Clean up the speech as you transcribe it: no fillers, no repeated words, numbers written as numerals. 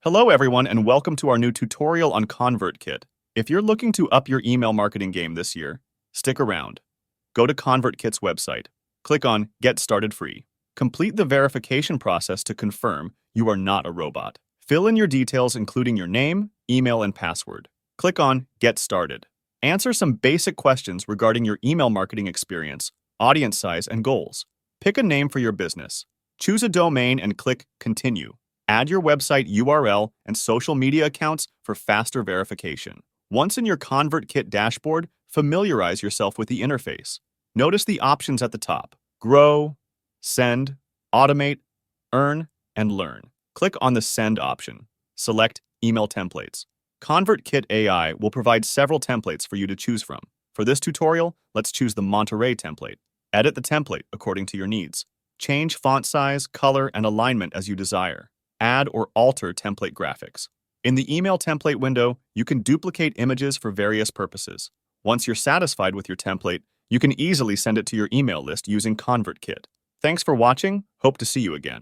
Hello everyone and welcome to our new tutorial on ConvertKit. If you're looking to up your email marketing game this year, stick around. Go to ConvertKit's website. Click on Get Started Free. Complete the verification process to confirm you are not a robot. Fill in your details including your name, email, and password. Click on Get Started. Answer some basic questions regarding your email marketing experience, audience size, and goals. Pick a name for your business. Choose a domain and click Continue. Add your website URL and social media accounts for faster verification. Once in your ConvertKit dashboard, familiarize yourself with the interface. Notice the options at the top: Grow, Send, Automate, Earn, and Learn. Click on the Send option. Select Email Templates. ConvertKit AI will provide several templates for you to choose from. For this tutorial, let's choose the Monterey template. Edit the template according to your needs. Change font size, color, and alignment as you desire. Add or alter template graphics. In the email template window, you can duplicate images for various purposes. Once you're satisfied with your template, you can easily send it to your email list using ConvertKit. Thanks for watching. Hope to see you again.